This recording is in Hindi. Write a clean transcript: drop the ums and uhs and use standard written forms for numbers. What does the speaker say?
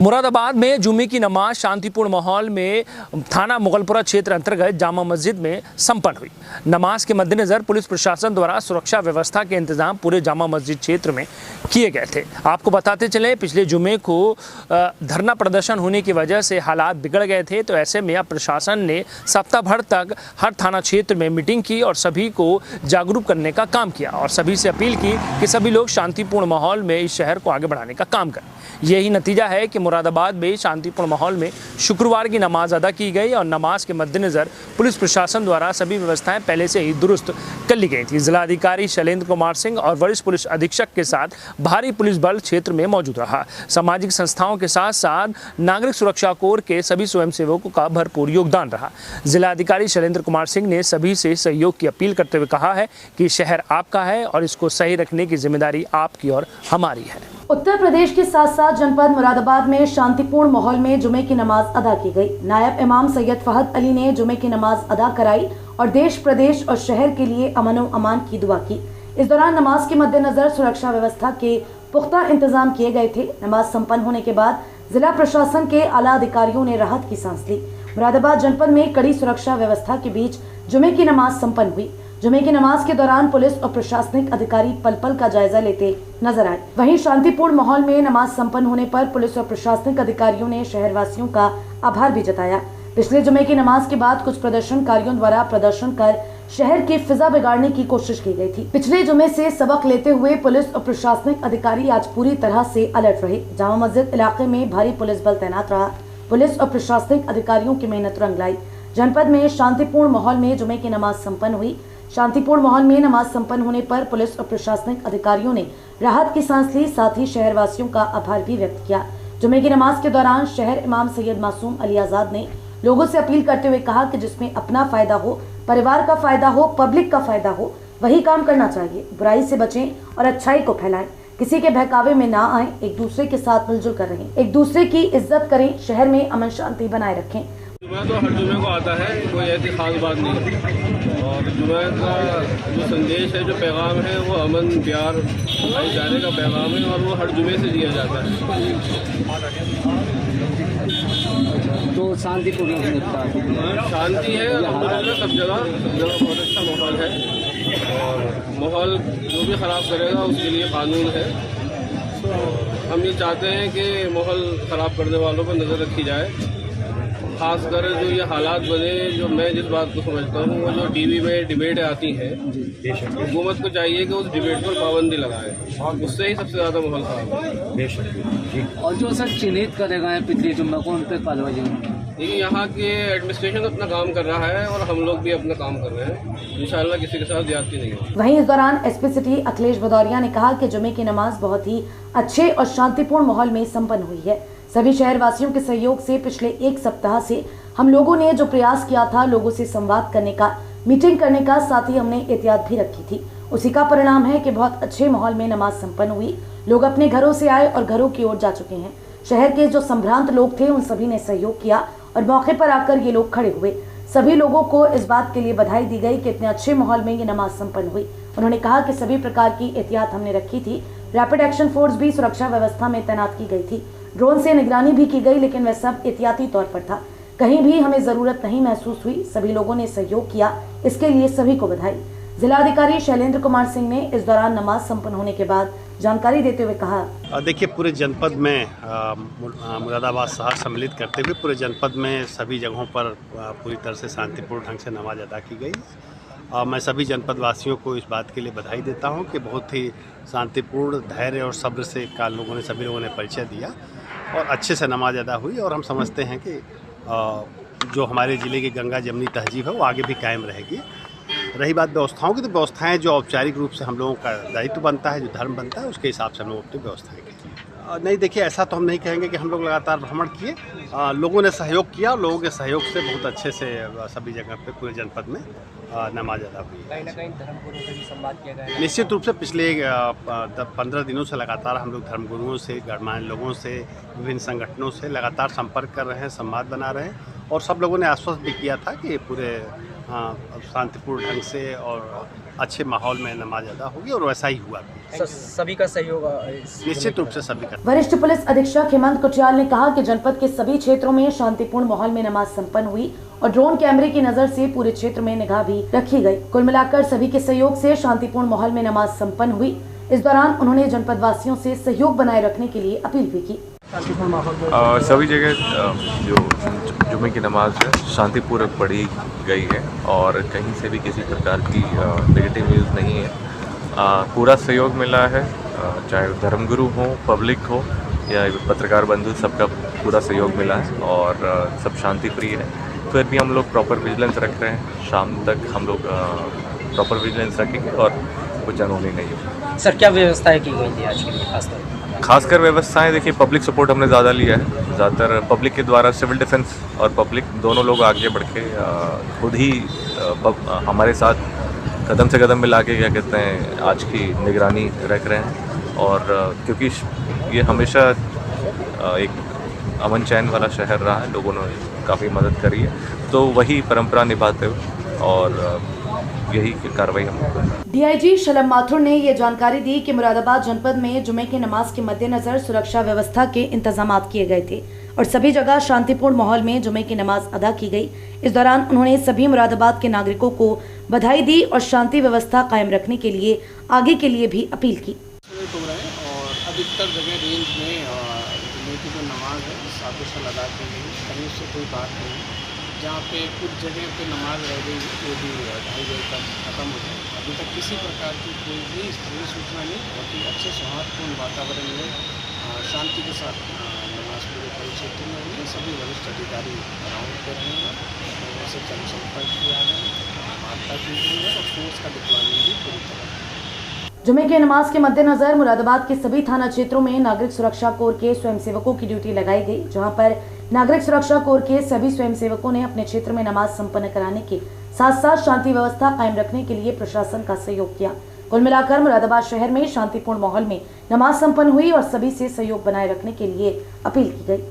मुरादाबाद में जुमे की नमाज शांतिपूर्ण माहौल में थाना मुगलपुरा क्षेत्र अंतर्गत जामा मस्जिद में संपन्न हुई। नमाज के मद्देनजर पुलिस प्रशासन द्वारा सुरक्षा व्यवस्था के इंतजाम पूरे जामा मस्जिद क्षेत्र में किए गए थे। आपको बताते चले, पिछले जुमे को धरना प्रदर्शन होने की वजह से हालात बिगड़ गए थे, तो ऐसे में अब प्रशासन ने सप्ताह भर तक हर थाना क्षेत्र में मीटिंग की और सभी को जागरूक करने का काम किया और सभी से अपील की कि सभी लोग शांतिपूर्ण माहौल में इस शहर को आगे बढ़ाने का काम करें। यही नतीजा है कि मुरादाबाद में शांतिपूर्ण माहौल में शुक्रवार की नमाज अदा की गई और नमाज के मद्देनजर पुलिस प्रशासन द्वारा सभी व्यवस्थाएं पहले से ही दुरुस्त कर ली गई थी। जिलाधिकारी शैलेंद्र कुमार सिंह और वरिष्ठ पुलिस अधीक्षक के साथ भारी पुलिस बल क्षेत्र में मौजूद रहा। सामाजिक संस्थाओं के साथ साथ नागरिक सुरक्षा कोर के सभी स्वयंसेवकों का भरपूर योगदान रहा। जिलाधिकारी शैलेंद्र कुमार सिंह ने सभी से सहयोग की अपील करते हुए कहा है कि शहर आपका है और इसको सही रखने की जिम्मेदारी आपकी और हमारी है। उत्तर प्रदेश के साथ साथ जनपद मुरादाबाद में शांतिपूर्ण माहौल में जुमे की नमाज अदा की गई। नायब इमाम सैयद फहद अली ने जुमे की नमाज अदा कराई और देश प्रदेश और शहर के लिए अमन व अमान की दुआ की। इस दौरान नमाज के मद्देनजर सुरक्षा व्यवस्था के पुख्ता इंतजाम किए गए थे। नमाज संपन्न होने के बाद जिला प्रशासन के आला अधिकारियों ने राहत की सांस ली। मुरादाबाद जनपद में कड़ी सुरक्षा व्यवस्था के बीच जुमे की नमाज संपन्न हुई। जुमे की नमाज के दौरान पुलिस और प्रशासनिक अधिकारी पल पल का जायजा लेते नजर आए। वहीं शांतिपूर्ण माहौल में नमाज संपन्न होने पर पुलिस और प्रशासनिक अधिकारियों ने शहरवासियों का आभार भी जताया। पिछले जुमे की नमाज के बाद कुछ प्रदर्शनकारियों द्वारा प्रदर्शन कर शहर की फिजा बिगाड़ने की कोशिश की गई थी। पिछले जुमे से सबक लेते हुए पुलिस और प्रशासनिक अधिकारी आज पूरी तरह से अलर्ट रहे। जामा मस्जिद इलाके में भारी पुलिस बल तैनात रहा। पुलिस और प्रशासनिक अधिकारियों की मेहनत रंग लाई। जनपद में शांतिपूर्ण माहौल में जुमे की नमाज संपन्न हुई। शांतिपूर्ण माहौल में नमाज संपन्न होने पर पुलिस और प्रशासनिक अधिकारियों ने राहत की सांस ली, साथ ही शहरवासियों का आभार भी व्यक्त किया। जुमे की नमाज के दौरान शहर इमाम सैयद मासूम अली आजाद ने लोगों से अपील करते हुए कहा कि जिसमें अपना फायदा हो, परिवार का फायदा हो, पब्लिक का फायदा हो, वही काम करना चाहिए। बुराई से बचें और अच्छाई को फैलाएं। किसी के बहकावे में ना आए, एक दूसरे के साथ मिलजुल कर रहें, एक दूसरे की इज्जत करें, शहर में अमन शांति बनाए रखें। जुमा तो हर जुमे को आता है, कोई ऐसी खास बात नहीं। और जुमे का जो संदेश है, जो पैगाम है, वो अमन, प्यार, भाईचारे का पैगाम है और वो हर जुमे से दिया जाता है। तो शांतिपूर्ण शांति है अल्हम्दुलिल्लाह, सब जगह बहुत अच्छा माहौल है और माहौल जो भी ख़राब करेगा उसके लिए कानून है। तो हम ये चाहते हैं कि माहौल ख़राब करने वालों पर नज़र रखी जाए। खासकर जो ये हालात बने, जो मैं जिस बात को समझता हूँ, वो जो टीवी में डिबेटें आती हैं, हुकूमत को चाहिए कि उस डिबेट पर पाबंदी लगाए। उससे ही सबसे ज़्यादा माहौल खराब है। और जो सर चिन्हित करे गए हैं पिछले जुम्मे को, उन पर कार्रवाई देखिए, यहाँ के एडमिनिस्ट्रेशन अपना काम कर रहा है और हम लोग भी अपना काम कर रहे हैं। इंशाल्लाह किसी के साथ ज्यादती नहीं होगी। वहीं इस दौरान एसपी सिटी अखिलेश भदौरिया ने कहा कि जुमे की नमाज बहुत ही अच्छे और शांतिपूर्ण माहौल में संपन्न हुई है। सभी शहरवासियों के सहयोग से पिछले एक सप्ताह से हम लोगों ने जो प्रयास किया था, लोगों से संवाद करने का, मीटिंग करने का, साथ ही हमने एहतियात भी रखी थी, उसी का परिणाम है कि बहुत अच्छे माहौल में नमाज संपन्न हुई। लोग अपने घरों से आए और घरों की ओर जा चुके हैं। शहर के जो संभ्रांत लोग थे, उन सभी ने सहयोग किया और मौके पर आकर ये लोग खड़े हुए। सभी लोगों को इस बात के लिए बधाई दी गई कि इतने अच्छे माहौल में ये नमाज संपन्न हुई। उन्होंने कहा कि सभी प्रकार की एहतियात हमने रखी थी। रैपिड एक्शन फोर्स भी सुरक्षा व्यवस्था में तैनात की गई थी। ड्रोन से निगरानी भी की गई, लेकिन वह सब एहतियाती तौर पर था। कहीं भी हमें जरूरत नहीं महसूस हुई। सभी लोगों ने सहयोग किया, इसके लिए सभी को बधाई। जिलाधिकारी शैलेंद्र कुमार सिंह ने इस दौरान नमाज संपन्न होने के बाद जानकारी देते हुए कहा, देखिए, पूरे जनपद में मुरादाबाद शहर सम्मिलित करते हुए पूरे जनपद में सभी जगहों पर पूरी तरह से शांतिपूर्ण ढंग से नमाज अदा की गई। मैं सभी जनपद वासियों को इस बात के लिए बधाई देता हूं कि बहुत ही शांतिपूर्ण, धैर्य और सब्र से सभी लोगों ने परिचय दिया और अच्छे से नमाज अदा हुई। और हम समझते हैं कि जो हमारे ज़िले की गंगा जमनी तहजीब है, वो आगे भी कायम रहेगी। रही बात व्यवस्थाओं की, तो व्यवस्थाएं जो औपचारिक रूप से हम लोगों का दायित्व बनता है, जो धर्म बनता है, उसके हिसाब से हम लोग अपनी व्यवस्थाएं की। नहीं, देखिए, ऐसा तो हम नहीं कहेंगे कि हम लोग लगातार भ्रमण किए। लोगों ने सहयोग किया, लोगों के सहयोग से बहुत अच्छे से सभी जगह पे पूरे जनपद में नमाज अदा हुई। कहीं ना कहीं धर्मगुरुओं से भी संवाद किया गया है। निश्चित रूप से पिछले 15 दिनों से लगातार हम लोग धर्मगुरुओं से, गणमान्य लोगों से, विभिन्न संगठनों से लगातार संपर्क कर रहे हैं, संवाद बना रहे हैं और सब लोगों ने आश्वस्त भी किया था कि पूरे शांतिपूर्ण ढंग से और अच्छे माहौल में नमाज अदा होगी और वैसा ही हुआ भी। सभी का सहयोग निश्चित रूप से सभी का। वरिष्ठ पुलिस अधीक्षक हेमंत कुटियाल ने कहा कि जनपद के सभी क्षेत्रों में शांतिपूर्ण माहौल में नमाज संपन्न हुई और ड्रोन कैमरे की नजर से पूरे क्षेत्र में निगाह भी रखी गई। कुल मिलाकर सभी के सहयोग से शांतिपूर्ण माहौल में नमाज संपन्न हुई। इस दौरान उन्होंने जनपद वासियों से सहयोग बनाए रखने के लिए अपील भी की। सभी जगह जो जुमे की नमाज है शांतिपूर्वक पढ़ी गई है और कहीं से भी किसी प्रकार की नेगेटिव न्यूज़ नहीं है। पूरा सहयोग मिला है, चाहे धर्मगुरु हो, पब्लिक हो या पत्रकार बंधु, सबका पूरा सहयोग मिला है और सब शांति प्रिय है। फिर भी हम लोग प्रॉपर विजिलेंस रख रहे हैं। शाम तक हम लोग प्रॉपर विजिलेंस रखेंगे और कुछ अनहोनी नहीं होगी। सर क्या व्यवस्थाएं की गई थी आज के लिए खासकर व्यवस्थाएं? देखिए, पब्लिक सपोर्ट हमने ज़्यादा लिया है। ज़्यादातर पब्लिक के द्वारा सिविल डिफेंस और पब्लिक दोनों लोग आगे बढ़ के खुद ही हमारे साथ कदम से कदम मिला के क्या कहते हैं आज की निगरानी रख रहे हैं। और क्योंकि ये हमेशा एक अमन चैन वाला शहर रहा है, लोगों ने काफ़ी मदद करी है, तो वही परंपरा निभाते हुए और यही कार्रवाई हम लोग। डीआईजी शलम माथुर ने ये जानकारी दी कि मुरादाबाद जनपद में जुमे की नमाज के मद्देनजर सुरक्षा व्यवस्था के इंतजाम किए गए थे और सभी जगह शांतिपूर्ण माहौल में जुमे की नमाज अदा की गई। इस दौरान उन्होंने सभी मुरादाबाद के नागरिकों को बधाई दी और शांति व्यवस्था कायम रखने के लिए आगे के लिए भी अपील की। और अधिकतर जगह रेंज में जुमे की जो नमाज है सातों साल अदा की गई, कहीं से कोई बात नहीं। जहाँ पे कुछ जगह पे नमाज रह गई वो भी 2:30 बजे तक ख़त्म हो गई। अभी तक किसी प्रकार की कोई भी स्थलीय सूचना नहीं। बहुत ही अच्छे सौहार्दपूर्ण वातावरण में शांति के साथ नमाज पूरे परिक्षेत्र में हुई। सभी वरिष्ठ अधिकारी राउंड पे रहेंगे, लोगों से जनसंपर्क किया है, वार्ता की गई है और फोर्स का डिप्लॉयमेंट भी पूरी तरह। जुमे की नमाज के मद्देनजर मुरादाबाद के सभी थाना क्षेत्रों में नागरिक सुरक्षा कोर के स्वयंसेवकों की ड्यूटी लगाई गई, जहां पर नागरिक सुरक्षा कोर के सभी स्वयंसेवकों ने अपने क्षेत्र में नमाज संपन्न कराने के साथ साथ शांति व्यवस्था कायम रखने के लिए प्रशासन का सहयोग किया। कुल मिलाकर मुरादाबाद शहर में शांतिपूर्ण माहौल में नमाज संपन्न हुई और सभी से सहयोग बनाए रखने के लिए अपील की गई।